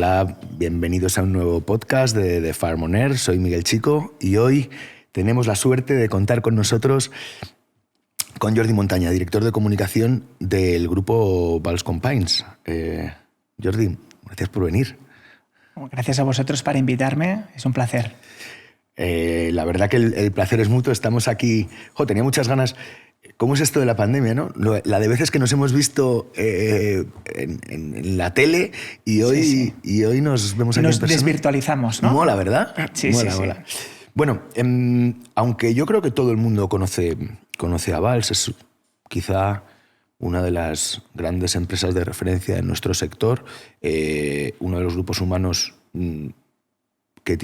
Hola, bienvenidos a un nuevo podcast de Farm On Air. Soy Miguel Chico y hoy tenemos la suerte de contar con nosotros con Jordi Montaña, director de comunicación del grupo Vals Companys. Jordi, gracias por venir. Gracias a vosotros por invitarme, es un placer. La verdad que el placer es mutuo, estamos aquí. Tenía muchas ganas. ¿Cómo es esto de la pandemia, no? La de veces que nos hemos visto en la tele y hoy, y hoy nos vemos aquí en persona. Nos desvirtualizamos, ¿no? Mola, ¿verdad? Sí, mola, sí, mola. sí. Bueno, aunque yo creo que todo el mundo conoce a Vals, es quizá una de las grandes empresas de referencia en nuestro sector, uno de los grupos humanos que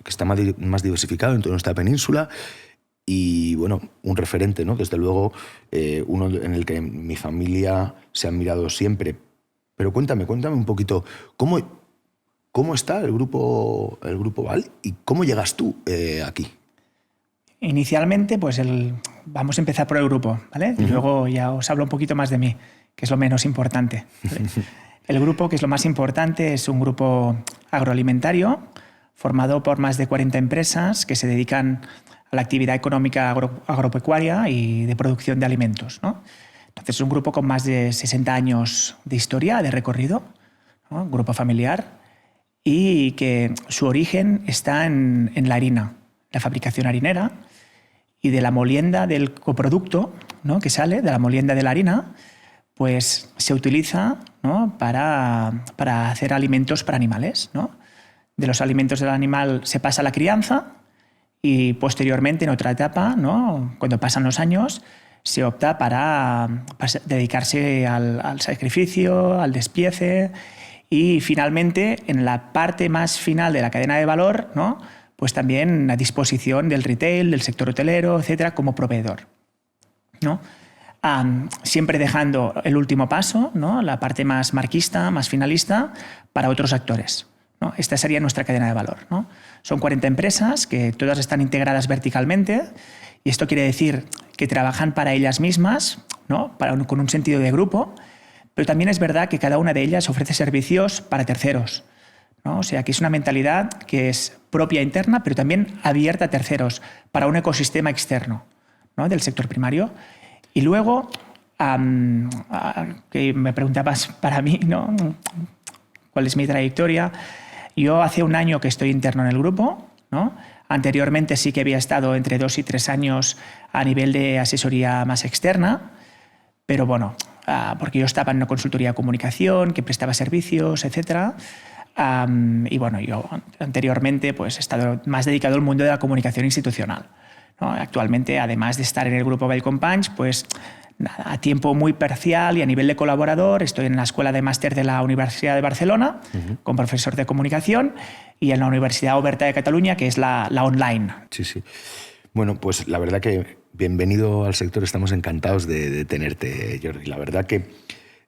está más diversificado en toda nuestra península. Y bueno, un referente, ¿no? Desde luego, uno en el que mi familia se ha mirado siempre. Pero cuéntame un poquito, ¿cómo está el grupo Val y cómo llegas tú aquí? Inicialmente, pues vamos a empezar por el grupo, ¿vale? Y luego ya os hablo un poquito más de mí, que es lo menos importante, ¿vale? El grupo, que es lo más importante, es un grupo agroalimentario formado por más de 40 empresas que se dedican a la actividad económica agropecuaria y de producción de alimentos, ¿no? Entonces es un grupo con más de 60 años de historia, de recorrido, ¿no? Un grupo familiar y que su origen está en la harina, la fabricación harinera, y de la molienda del coproducto, ¿no? Que sale de la molienda de la harina, pues se utiliza, ¿no? para hacer alimentos para animales, ¿no? De los alimentos del animal se pasa a la crianza y posteriormente, en otra etapa, ¿no? Cuando pasan los años, se opta para dedicarse al sacrificio, al despiece y finalmente, en la parte más final de la cadena de valor, ¿no? Pues también a disposición del retail, del sector hotelero, etcétera, como proveedor, ¿no? Siempre dejando el último paso, ¿no? La parte más marquista, más finalista, para otros actores, ¿no? Esta sería nuestra cadena de valor, ¿no? Son 40 empresas que todas están integradas verticalmente y esto quiere decir que trabajan para ellas mismas, ¿no? Con un sentido de grupo, pero también es verdad que cada una de ellas ofrece servicios para terceros, ¿no? O sea, que es una mentalidad que es propia interna, pero también abierta a terceros, para un ecosistema externo, ¿no? Del sector primario. Y luego, que me preguntabas para mí, ¿no? ¿Cuál es mi trayectoria? Yo hace un año que estoy interno en el grupo, ¿no? Anteriormente sí que había estado entre 2 y 3 años a nivel de asesoría más externa, pero bueno, porque yo estaba en una consultoría de comunicación que prestaba servicios, etcétera. Y bueno, yo anteriormente pues, he estado más dedicado al mundo de la comunicación institucional, ¿no? Actualmente, además de estar en el grupo Vals Companys, pues nada, a tiempo muy parcial y a nivel de colaborador, estoy en la Escuela de Máster de la Universidad de Barcelona, como profesor de comunicación, y en la Universidad Oberta de Cataluña, que es la online. Sí, sí. Bueno, pues la verdad que bienvenido al sector, estamos encantados de tenerte, Jordi. La verdad que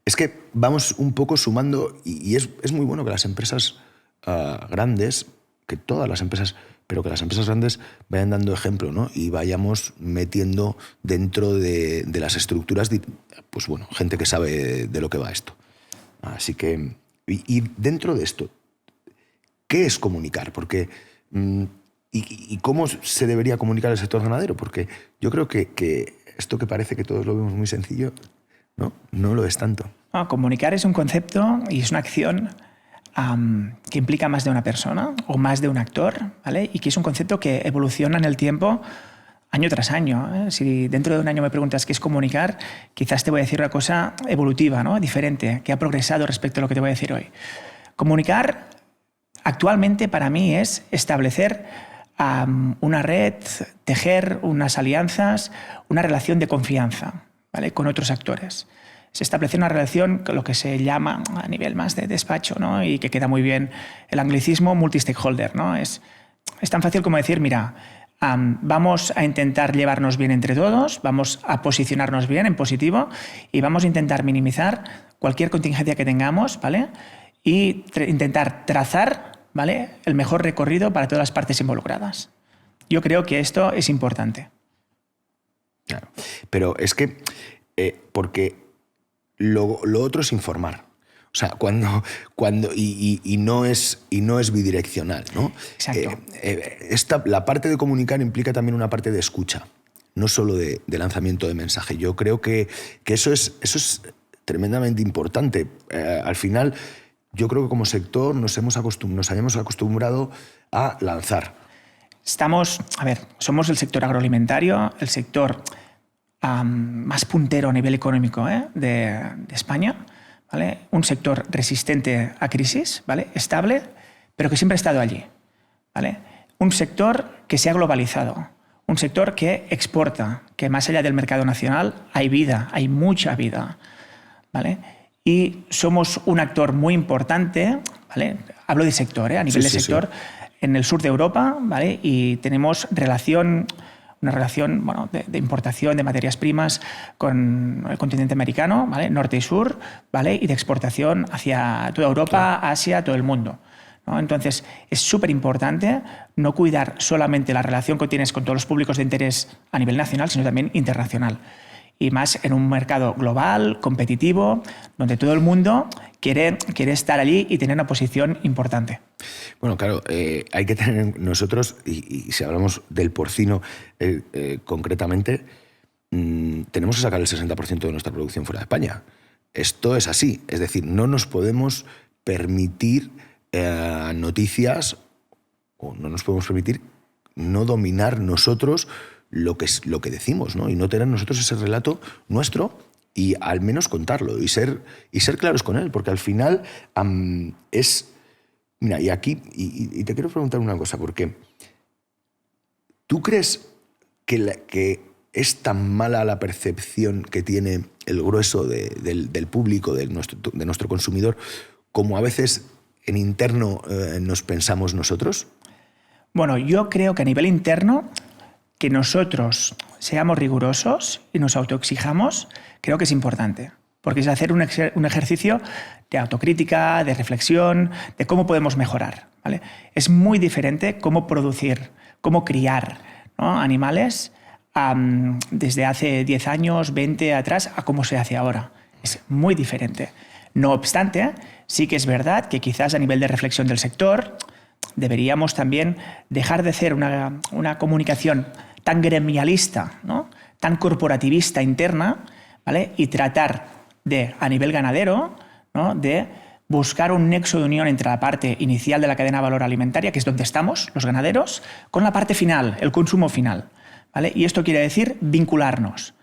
es que vamos un poco sumando, y es muy bueno que las empresas grandes, que todas las empresas, pero que las empresas grandes vayan dando ejemplo, ¿no? Y vayamos metiendo dentro de las estructuras, pues bueno, gente que sabe de lo que va esto. Así que, y dentro de esto, ¿qué es comunicar? Porque, ¿y cómo se debería comunicar el sector ganadero? Porque yo creo que esto que parece que todos lo vemos muy sencillo, no lo es tanto. Comunicar es un concepto y es una acción que implica más de una persona o más de un actor, ¿vale? Y que es un concepto que evoluciona en el tiempo año tras año, ¿eh? Si dentro de un año me preguntas qué es comunicar, quizás te voy a decir una cosa evolutiva, ¿no? Diferente, que ha progresado respecto a lo que te voy a decir hoy. Comunicar actualmente para mí es establecer una red, tejer unas alianzas, una relación de confianza, ¿vale? Con otros actores. Se establece una relación con lo que se llama a nivel más de despacho, ¿no? Y que queda muy bien el anglicismo multi-stakeholder, ¿no? Es tan fácil como decir, mira, vamos a intentar llevarnos bien entre todos, vamos a posicionarnos bien en positivo y vamos a intentar minimizar cualquier contingencia que tengamos, ¿vale? Y intentar trazar, ¿vale?, el mejor recorrido para todas las partes involucradas. Yo creo que esto es importante. Claro, pero es que porque lo otro es informar. O sea, y no es bidireccional, ¿no? Exacto. La parte de comunicar implica también una parte de escucha, no solo de lanzamiento de mensaje. Yo creo que eso es tremendamente importante. Al final, yo creo que como sector nos habíamos acostumbrado a lanzar. Somos el sector agroalimentario, el sector más puntero a nivel económico de España, ¿vale? Un sector resistente a crisis, ¿vale? Estable, pero que siempre ha estado allí, ¿vale? Un sector que se ha globalizado, un sector que exporta, que más allá del mercado nacional hay vida, hay mucha vida, ¿vale? Y somos un actor muy importante, ¿vale? Hablo de sector, a nivel de sector, en el sur de Europa, ¿vale? Y tenemos una relación de importación de materias primas con el continente americano, ¿vale? Norte y sur, ¿vale? Y de exportación hacia toda Europa, Asia, todo el mundo, ¿no? Entonces, es súper importante no cuidar solamente la relación que tienes con todos los públicos de interés a nivel nacional, sino también internacional. Y más en un mercado global, competitivo, donde todo el mundo quiere estar allí y tener una posición importante. Bueno, claro, hay que tener nosotros, y si hablamos del porcino concretamente, tenemos que sacar el 60% de nuestra producción fuera de España. Esto es así. Es decir, no nos podemos permitir noticias, o no nos podemos permitir no dominar nosotros lo que decimos, ¿no? Y no tener nosotros ese relato nuestro y al menos contarlo y ser claros con él, porque al final es... Mira, y aquí y te quiero preguntar una cosa, porque ¿tú crees que es tan mala la percepción que tiene el grueso del público, de nuestro consumidor, como a veces en interno nos pensamos nosotros? Bueno, yo creo que a nivel interno, que nosotros seamos rigurosos y nos autoexijamos, creo que es importante, porque es hacer un ejercicio de autocrítica, de reflexión, de cómo podemos mejorar, ¿vale? Es muy diferente cómo producir, cómo criar, ¿no? Animales desde hace 10 años, 20 atrás, a cómo se hace ahora. Es muy diferente. No obstante, sí que es verdad que quizás a nivel de reflexión del sector deberíamos también dejar de hacer una comunicación tan gremialista, ¿no? Tan corporativista interna, ¿vale? Y tratar de, a nivel ganadero, ¿no? De buscar un nexo de unión entre la parte inicial de la cadena de valor alimentaria, que es donde estamos, los ganaderos, con la parte final, el consumo final, ¿vale? Y esto quiere decir vincularnos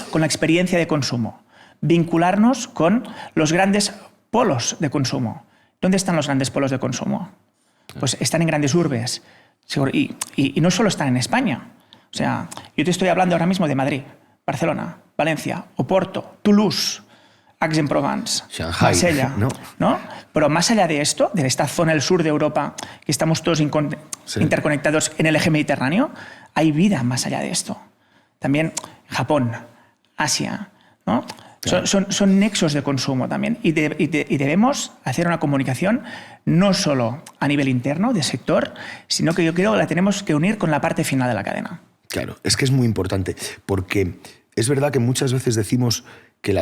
con la experiencia de consumo, vincularnos con los grandes polos de consumo. ¿Dónde están los grandes polos de consumo? Pues están en grandes urbes. Y no solo están en España. O sea, yo te estoy hablando ahora mismo de Madrid, Barcelona, Valencia, Oporto, Toulouse, Aix-en-Provence, Shanghai, Marsella, ¿no? Pero más allá de esto, de esta zona del sur de Europa, que estamos todos interconectados en el eje mediterráneo, hay vida más allá de esto. También Japón, Asia, ¿no? Claro. Son nexos de consumo también y debemos hacer una comunicación no solo a nivel interno de sector, sino que yo creo que la tenemos que unir con la parte final de la cadena. Claro, es que es muy importante, porque es verdad que muchas veces decimos que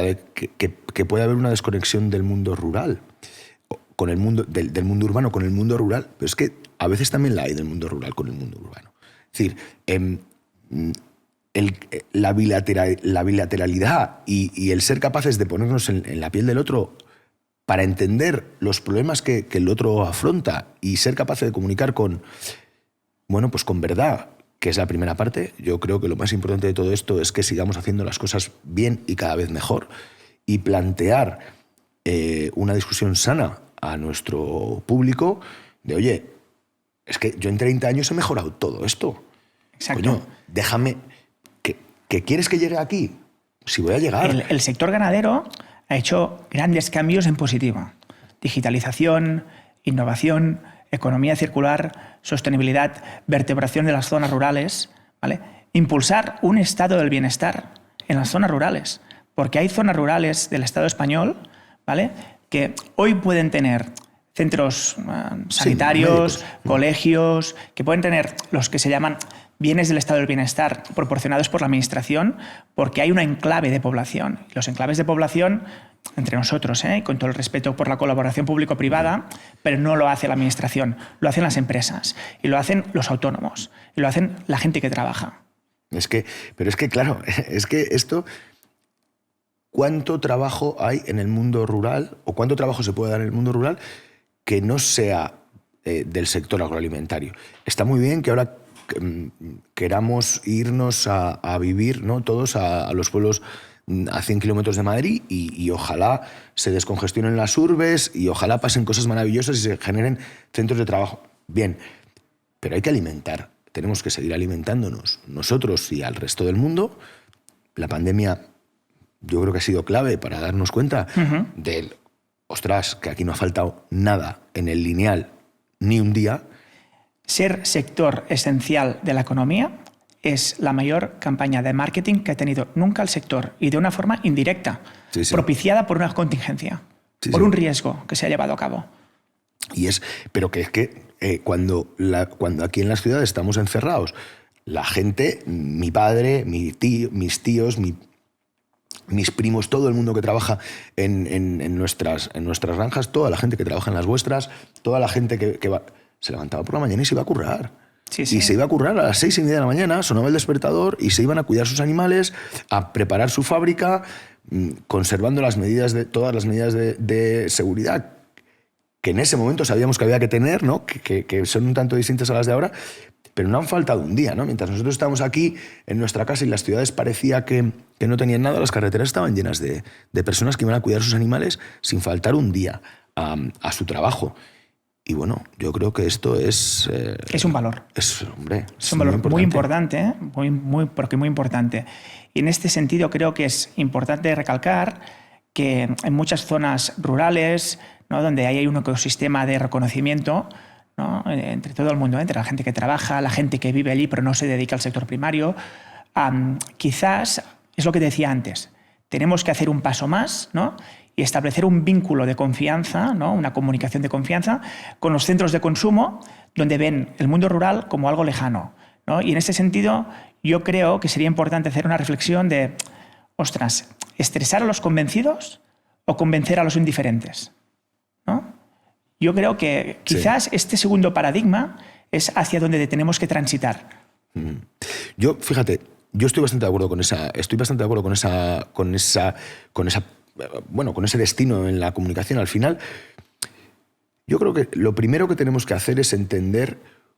puede haber una desconexión del mundo rural, con el mundo, del mundo urbano con el mundo rural, pero es que a veces también la hay del mundo rural con el mundo urbano. Es decir, la bilateralidad y el ser capaces de ponernos en la piel del otro para entender los problemas que el otro afronta y ser capaces de comunicar con verdad, que es la primera parte. Yo creo que lo más importante de todo esto es que sigamos haciendo las cosas bien y cada vez mejor y plantear una discusión sana a nuestro público de, oye, es que yo en 30 años he mejorado todo esto. Exacto. Coño, déjame... ¿Qué quieres que llegue aquí? Si voy a llegar... El sector ganadero ha hecho grandes cambios en positivo. Digitalización, innovación, economía circular, sostenibilidad, vertebración de las zonas rurales, ¿vale? Impulsar un estado del bienestar en las zonas rurales. Porque hay zonas rurales del Estado español, ¿vale? Que hoy pueden tener centros sanitarios, colegios, que pueden tener los que se llaman bienes del estado del bienestar proporcionados por la administración, porque hay un enclave de población. Los enclaves de población, entre nosotros, con todo el respeto por la colaboración público-privada, pero no lo hace la administración, lo hacen las empresas, y lo hacen los autónomos, y lo hacen la gente que trabaja. Pero es que, claro, es que esto... ¿Cuánto trabajo hay en el mundo rural, o cuánto trabajo se puede dar en el mundo rural que no sea del sector agroalimentario? Está muy bien que ahora queramos irnos a vivir, ¿no?, todos a los pueblos a 100 kilómetros de Madrid y ojalá se descongestionen las urbes y ojalá pasen cosas maravillosas y se generen centros de trabajo. Bien, pero hay que alimentar. Tenemos que seguir alimentándonos nosotros y al resto del mundo. La pandemia... yo creo que ha sido clave para darnos cuenta del, ostras, que aquí no ha faltado nada en el lineal, ni un día. Ser sector esencial de la economía es la mayor campaña de marketing que ha tenido nunca el sector, y de una forma indirecta, propiciada por una contingencia, por un riesgo que se ha llevado a cabo. Pero que es que cuando aquí en las ciudades estamos encerrados, la gente, mi padre, mis tíos, mis primos, todo el mundo que trabaja en nuestras granjas, toda la gente que trabaja en las vuestras, toda la gente que va, se levantaba por la mañana y se iba a currar. Y se iba a currar a las 6:30 de la mañana, sonaba el despertador y se iban a cuidar sus animales, a preparar su fábrica, conservando todas las medidas de seguridad que en ese momento sabíamos que había que tener, ¿no?, que son un tanto distintas a las de ahora. Pero no han faltado un día, ¿no? Mientras nosotros estábamos aquí en nuestra casa y las ciudades parecía que no tenían nada, las carreteras estaban llenas de personas que iban a cuidar sus animales sin faltar un día a su trabajo. Y bueno, yo creo que esto es... es un valor. Es un valor muy importante, porque muy importante. Y en este sentido creo que es importante recalcar que en muchas zonas rurales, ¿no?, donde hay un ecosistema de reconocimiento, ¿no?, entre todo el mundo, entre la gente que trabaja, la gente que vive allí pero no se dedica al sector primario, quizás es lo que decía antes, tenemos que hacer un paso más, ¿no?, y establecer un vínculo de confianza, ¿no?, una comunicación de confianza con los centros de consumo, donde ven el mundo rural como algo lejano, ¿no? Y en ese sentido yo creo que sería importante hacer una reflexión de, ostras, ¿estresar a los convencidos o convencer a los indiferentes?, ¿no? Yo creo que quizás este segundo paradigma es hacia donde tenemos que transitar. Yo, fíjate, yo estoy bastante de acuerdo con ese destino en la comunicación. Al final, yo creo que lo primero que tenemos que hacer es entender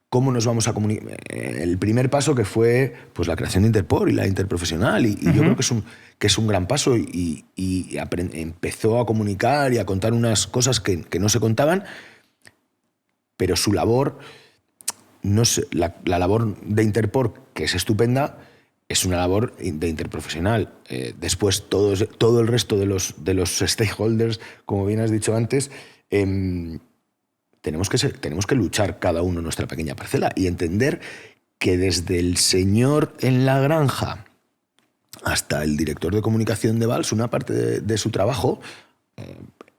cómo nos vamos a comunicar. El primer paso que fue pues la creación de Interpor y la interprofesional, y yo creo que es un gran paso y empezó a comunicar y a contar unas cosas que no se contaban, pero su labor, no sé, la labor de Interpor, que es estupenda, es una labor de interprofesional. Después todo el resto de los stakeholders, como bien has dicho antes, tenemos que luchar cada uno en nuestra pequeña parcela y entender que desde el señor en la granja hasta el director de comunicación de Valls, una parte de su trabajo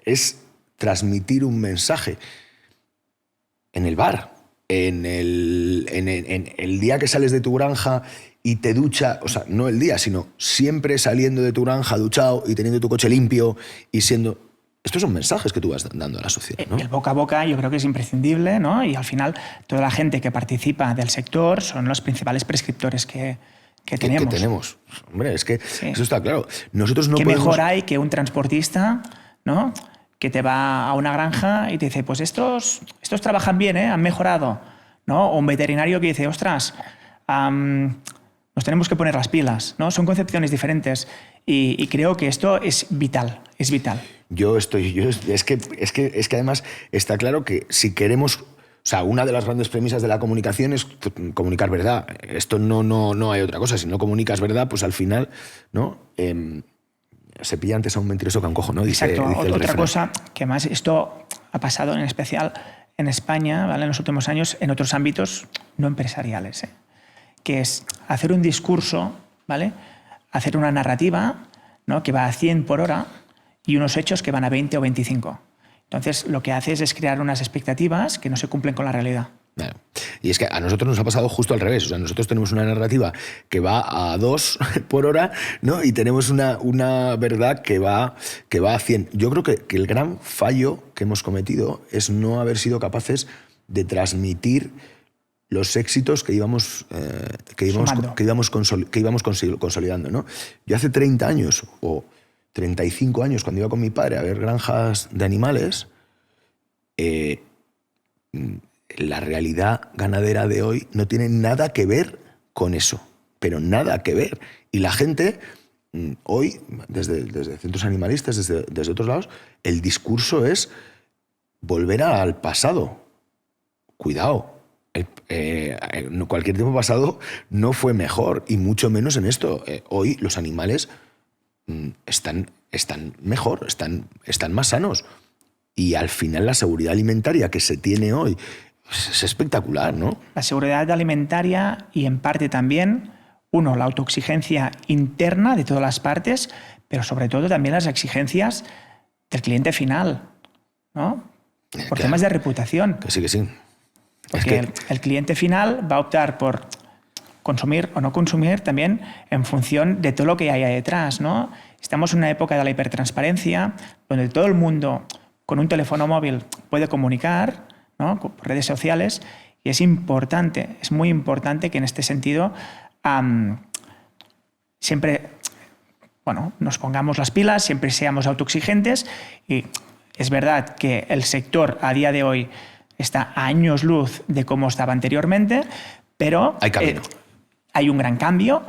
es transmitir un mensaje en el bar, en el día que sales de tu granja y te ducha, o sea, no el día, sino siempre saliendo de tu granja duchado y teniendo tu coche limpio y siendo... Estos son mensajes que tú vas dando a la sociedad, ¿no? El boca a boca yo creo que es imprescindible, ¿no? Y al final toda la gente que participa del sector son los principales prescriptores que tenemos. Que tenemos. Hombre, es que eso está claro. Nosotros no ¿Qué podemos... mejor hay que un transportista, ¿no?, que te va a una granja y te dice, pues estos trabajan bien, han mejorado, ¿no? O un veterinario que dice, ostras, nos tenemos que poner las pilas, ¿no? Son concepciones diferentes y creo que esto es vital, es vital. Es que además está claro que si queremos, o sea, una de las grandes premisas de la comunicación es comunicar verdad. Esto no hay otra cosa. Si no comunicas verdad, pues al final, ¿no? Se pilla antes a un mentiroso que a un cojo, ¿no? Exacto. Otra cosa que más esto ha pasado en especial en España, ¿vale?, en los últimos años, en otros ámbitos no empresariales, que es hacer un discurso, ¿vale?, hacer una narrativa, ¿no?, que va a 100 por hora y unos hechos que van a 20 o 25. Entonces, lo que haces es crear unas expectativas que no se cumplen con la realidad. Claro. Y es que a nosotros nos ha pasado justo al revés. O sea, nosotros tenemos una narrativa que va a 2 por hora, ¿no? Y tenemos una verdad que va a 100. Yo creo que el gran fallo que hemos cometido es no haber sido capaces de transmitir los éxitos que íbamos consolidando, ¿no? Yo hace 30 años o 35 años, cuando iba con mi padre a ver granjas de animales, la realidad ganadera de hoy no tiene nada que ver con eso, pero nada que ver. Y la gente, hoy, desde centros animalistas, desde otros lados, el discurso es volver al pasado. Cuidado. Cualquier tiempo pasado no fue mejor, y mucho menos en esto. Hoy los animales están mejor, están más sanos. Y al final la seguridad alimentaria que se tiene hoy es espectacular, ¿no? La seguridad alimentaria y en parte también, la autoexigencia interna de todas las partes, pero sobre todo también las exigencias del cliente final, ¿no? Por temas de reputación. Que sí. Porque el cliente final va a optar por consumir o no consumir también en función de todo lo que haya detrás, ¿no? Estamos en una época de la hipertransparencia donde todo el mundo con un teléfono móvil puede comunicar, ¿no? Por redes sociales, y es muy importante que en este sentido siempre nos pongamos las pilas, siempre seamos autoexigentes. Y es verdad que el sector a día de hoy está a años luz de cómo estaba anteriormente, pero hay camino. Hay un gran cambio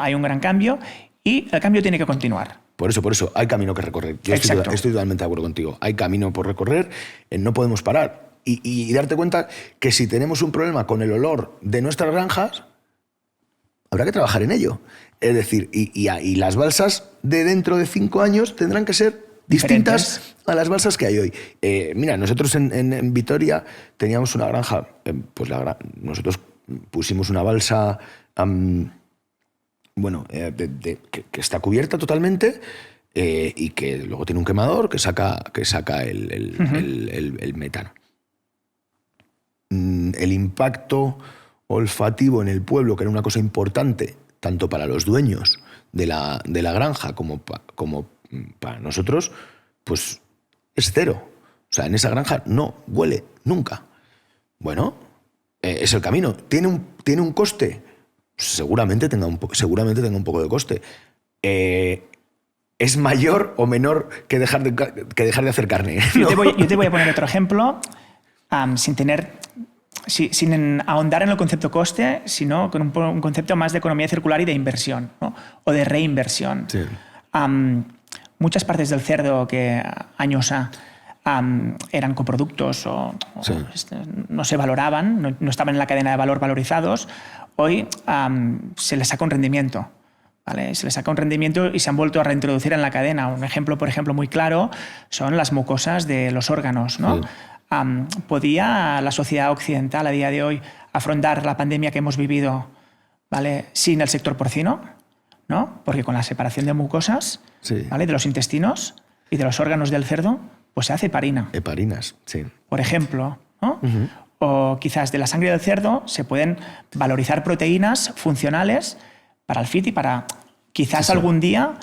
y el cambio tiene que continuar. Por eso, hay camino que recorrer. Yo estoy totalmente de acuerdo contigo. Hay camino por recorrer, no podemos parar. Y darte cuenta que si tenemos un problema con el olor de nuestras granjas, habrá que trabajar en ello. Es decir, y las balsas de dentro de 5 años tendrán que ser distintas a las balsas que hay hoy. Mira, nosotros en Vitoria teníamos una granja, nosotros pusimos una balsa que está cubierta totalmente y que luego tiene un quemador que saca el metano. El impacto olfativo en el pueblo, que era una cosa importante tanto para los dueños de la granja como para nosotros, pues es cero. O sea, en esa granja no huele nunca. Bueno, es el camino. ¿Tiene un coste? Seguramente tenga un poco de coste. ¿Es mayor o menor que dejar de hacer carne? ¿No? Yo te voy a poner otro ejemplo, sin ahondar en el concepto coste, sino con un concepto más de economía circular y de inversión, ¿no? O de reinversión. Sí. Muchas partes del cerdo que años eran coproductos o no se valoraban, no estaban en la cadena de valor valorizados, hoy se les saca un rendimiento. ¿Vale? Se les saca un rendimiento y se han vuelto a reintroducir en la cadena. Un ejemplo, por ejemplo, muy claro son las mucosas de los órganos, ¿no? Sí. ¿Podía la sociedad occidental a día de hoy afrontar la pandemia que hemos vivido, ¿vale?, sin el sector porcino? ¿No? Porque con la separación de mucosas, sí, ¿vale?, de los intestinos y de los órganos del cerdo, pues se hace heparina. Heparinas, sí. Por ejemplo, ¿no? O quizás de la sangre del cerdo se pueden valorizar proteínas funcionales para el FIT y para quizás algún día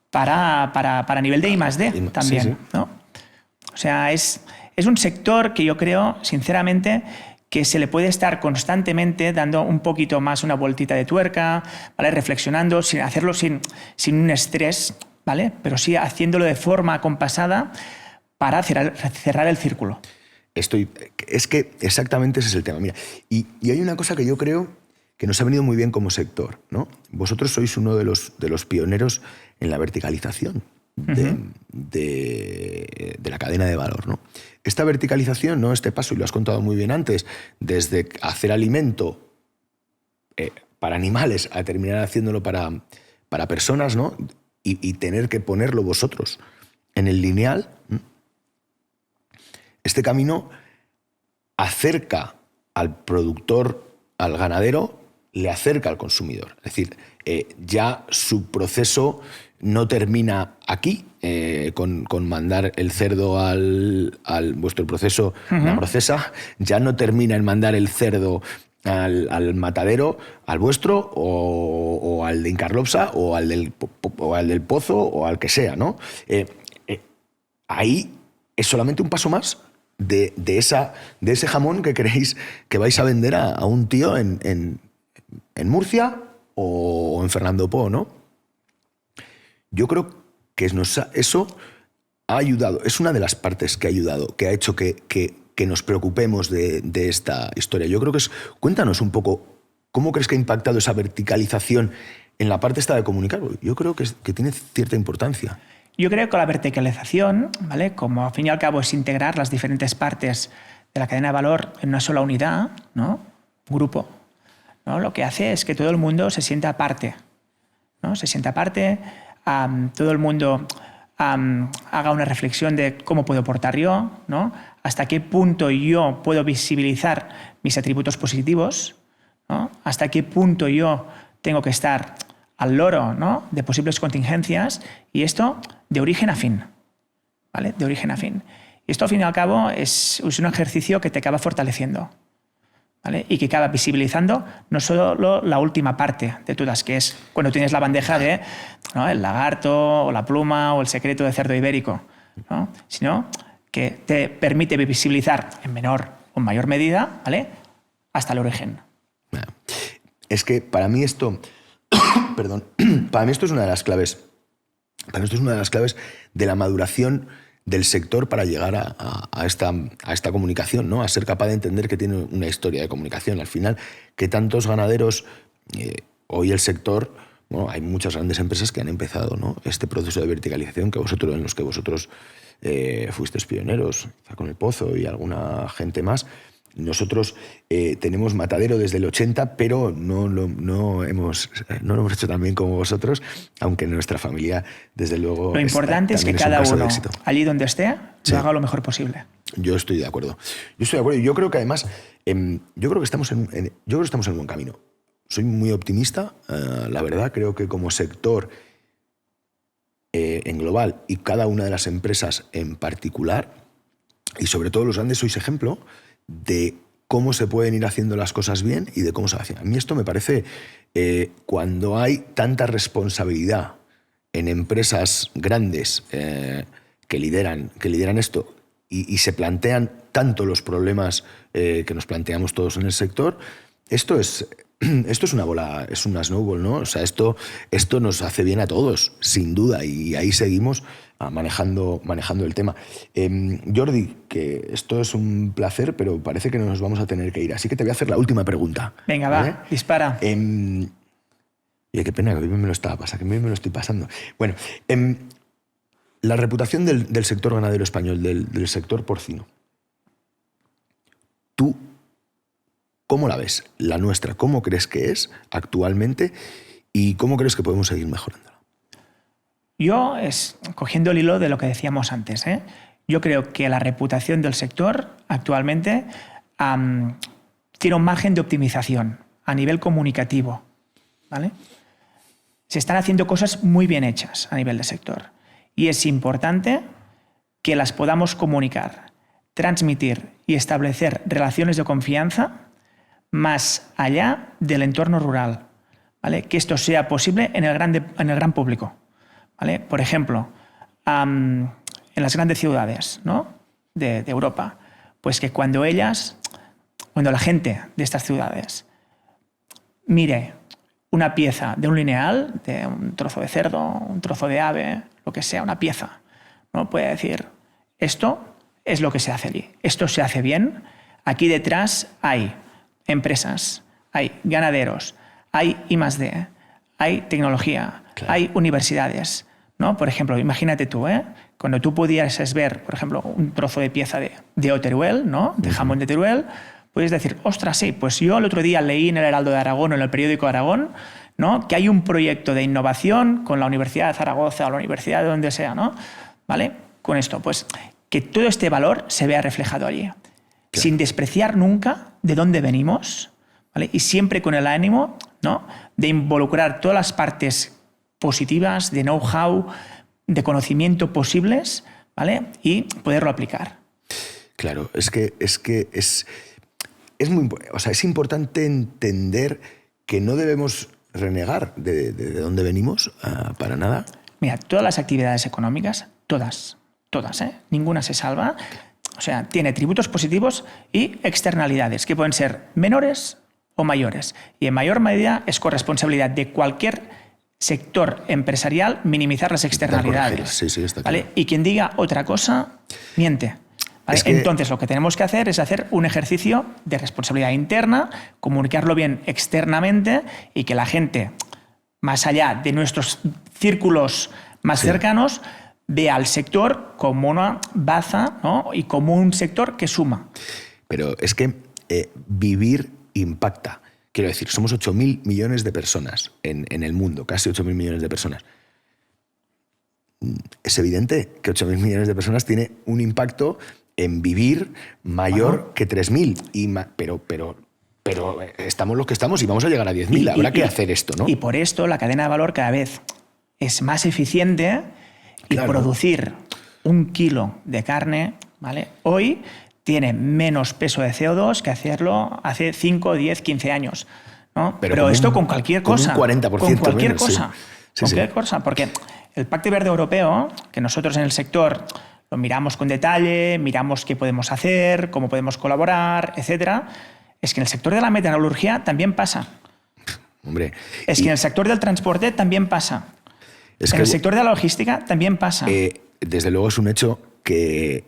para nivel de I+D también. Sí, sí. ¿No? O sea, es un sector que yo creo, sinceramente, que se le puede estar constantemente dando un poquito más una vueltita de tuerca, ¿vale?, reflexionando, sin hacerlo sin un estrés, ¿vale?, pero sí haciéndolo de forma acompasada para cerrar el círculo. Es que exactamente ese es el tema. Mira, y hay una cosa que yo creo que nos ha venido muy bien como sector, ¿no? Vosotros sois uno de los pioneros en la verticalización de la cadena de valor, ¿no? Esta verticalización, ¿no?, este paso, y lo has contado muy bien antes, desde hacer alimento para animales a terminar haciéndolo para personas, ¿no?, y tener que ponerlo vosotros en el lineal, ¿no? Este camino acerca al productor, al ganadero, le acerca al consumidor. Es decir, ya su proceso no termina aquí, con mandar el cerdo al vuestro proceso, la procesa, ya no termina en mandar el cerdo al matadero, al vuestro o al de Incarlopsa o al del Pozo o al que sea, ¿no? Ahí es solamente un paso más de ese jamón que creéis que vais a vender a un tío en Murcia o en Fernando Poo, ¿no? Yo creo que eso ha ayudado, es una de las partes que ha ayudado, que ha hecho que nos preocupemos de esta historia. Yo creo que cuéntanos un poco, ¿cómo crees que ha impactado esa verticalización en la parte esta de comunicar? Yo creo que tiene cierta importancia. Yo creo que la verticalización, ¿vale? Como al fin y al cabo es integrar las diferentes partes de la cadena de valor en una sola unidad, ¿no? Un grupo, ¿no? Lo que hace es que todo el mundo se sienta parte, ¿no? Se sienta parte, todo el mundo haga una reflexión de cómo puedo aportar yo, ¿no? Hasta qué punto yo puedo visibilizar mis atributos positivos, ¿no? Hasta qué punto yo tengo que estar al loro, ¿no? De posibles contingencias, y esto de origen a fin, ¿vale? De origen a fin. Y esto, al fin y al cabo, es un ejercicio que te acaba fortaleciendo, ¿vale? Y que acaba visibilizando no solo la última parte de todas, que es cuando tienes la bandeja de, ¿no? El lagarto o la pluma o el secreto de cerdo ibérico, ¿no? Sino que te permite visibilizar en menor o mayor medida, ¿vale? Hasta el origen. Es que para mí esto... Perdón. Para mí esto es una de las claves. Para mí esto es una de las claves de la maduración del sector para llegar a esta comunicación, ¿no? A ser capaz de entender que tiene una historia de comunicación. Al final, que tantos ganaderos, hoy el sector, bueno, hay muchas grandes empresas que han empezado, ¿no? Este proceso de verticalización en los que vosotros fuisteis pioneros, con el Pozo y alguna gente más. Nosotros tenemos matadero desde el 80, pero no lo hemos hecho tan bien como vosotros, aunque nuestra familia, desde luego... Lo importante es que cada uno, allí donde esté, lo haga lo mejor posible. Yo estoy de acuerdo. Yo creo que además, yo creo que estamos en buen camino. Soy muy optimista, la verdad. Creo que como sector en global y cada una de las empresas en particular, y sobre todo los grandes, sois ejemplo de cómo se pueden ir haciendo las cosas bien y de cómo se hacen. A mí esto me parece, cuando hay tanta responsabilidad en empresas grandes que lideran esto y se plantean tanto los problemas que nos planteamos todos en el sector, esto es una bola, es una snowball, ¿no? O sea, esto nos hace bien a todos, sin duda, y ahí seguimos manejando el tema. Jordi, que esto es un placer, pero parece que nos vamos a tener que ir, así que te voy a hacer la última pregunta. Venga, ¿vale? Va, dispara. Oye, qué pena, que bien me lo estoy pasando. Bueno, la reputación del sector ganadero español, del sector porcino. ¿Tú cómo la ves? La nuestra, ¿cómo crees que es actualmente y cómo crees que podemos seguir mejorándola? Yo, cogiendo el hilo de lo que decíamos antes, yo creo que la reputación del sector actualmente tiene un margen de optimización a nivel comunicativo, ¿vale? Se están haciendo cosas muy bien hechas a nivel de sector y es importante que las podamos comunicar, transmitir y establecer relaciones de confianza más allá del entorno rural, ¿vale? Que esto sea posible en el gran público, ¿vale? Por ejemplo, en las grandes ciudades, ¿no? de Europa, pues que cuando la gente de estas ciudades mire una pieza de un lineal, de un trozo de cerdo, un trozo de ave, lo que sea, una pieza, ¿no? Puede decir, esto es lo que se hace allí, esto se hace bien, aquí detrás hay empresas, hay ganaderos, hay I+D, hay tecnología, claro. Hay universidades, ¿no? Por ejemplo, imagínate tú, cuando tú pudieras ver, por ejemplo, un trozo de pieza de Teruel, ¿no? De jamón de Teruel, puedes decir, ostras, sí, pues yo el otro día leí en el Heraldo de Aragón o en el periódico de Aragón, ¿no? Que hay un proyecto de innovación con la Universidad de Zaragoza o la Universidad de donde sea, ¿no? ¿Vale? Con esto, pues que todo este valor se vea reflejado allí. Claro. Sin despreciar nunca de dónde venimos, ¿vale? Y siempre con el ánimo, ¿no? De involucrar todas las partes positivas, de know-how, de conocimiento posibles, ¿vale? Y poderlo aplicar. Claro, es importante entender que no debemos renegar de dónde venimos para nada. Mira, todas las actividades económicas, todas, ninguna se salva. O sea, tiene tributos positivos y externalidades que pueden ser menores o mayores. Y en mayor medida es corresponsabilidad de cualquier sector empresarial minimizar las externalidades. Sí, está ¿vale? claro. Y quien diga otra cosa, miente. ¿Vale? Entonces, lo que tenemos que hacer es hacer un ejercicio de responsabilidad interna, comunicarlo bien externamente y que la gente, más allá de nuestros círculos más cercanos, vea al sector como una baza, ¿no? Y como un sector que suma. Pero es que vivir impacta. Quiero decir, somos 8.000 millones de personas en el mundo, casi 8.000 millones de personas. Es evidente que 8.000 millones de personas tiene un impacto en vivir mayor que 3.000. Pero estamos los que estamos y vamos a llegar a 10.000. Habrá que hacer esto, ¿no? Y por esto la cadena de valor cada vez es más eficiente y producir 1 kilo de carne, ¿vale? Hoy tiene menos peso de CO2 que hacerlo hace 5, 10, 15 años, ¿no? Pero esto con cualquier cosa. Con un 40% con cualquier menos, cosa. Cualquier cosa. Porque el Pacto Verde Europeo, que nosotros en el sector lo miramos con detalle, miramos qué podemos hacer, cómo podemos colaborar, etcétera, es que en el sector de la metalurgia también pasa. Hombre, es que en el sector del transporte también pasa. En el sector de la logística también pasa. Desde luego es un hecho que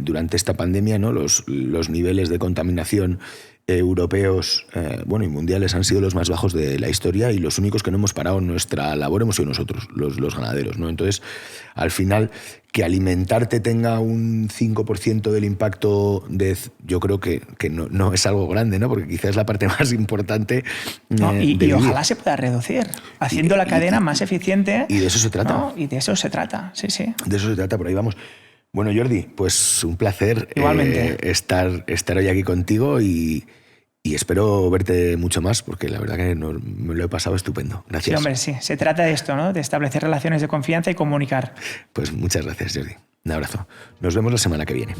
durante esta pandemia, ¿no? los niveles de contaminación europeos y mundiales han sido los más bajos de la historia y los únicos que no hemos parado en nuestra labor hemos sido nosotros, los ganaderos, ¿no? Entonces, al final, que alimentarte tenga un 5% del impacto yo creo que no es algo grande, ¿no? Porque quizás es la parte más importante y ojalá se pueda reducir, haciendo la cadena más eficiente. Y de eso se trata. ¿No? Y de eso se trata, sí. De eso se trata, por ahí vamos. Bueno, Jordi, pues un placer estar hoy aquí contigo y espero verte mucho más porque la verdad que me lo he pasado estupendo. Gracias. Sí, hombre, sí. Se trata de esto, ¿no? De establecer relaciones de confianza y comunicar. Pues muchas gracias, Jordi. Un abrazo. Nos vemos la semana que viene.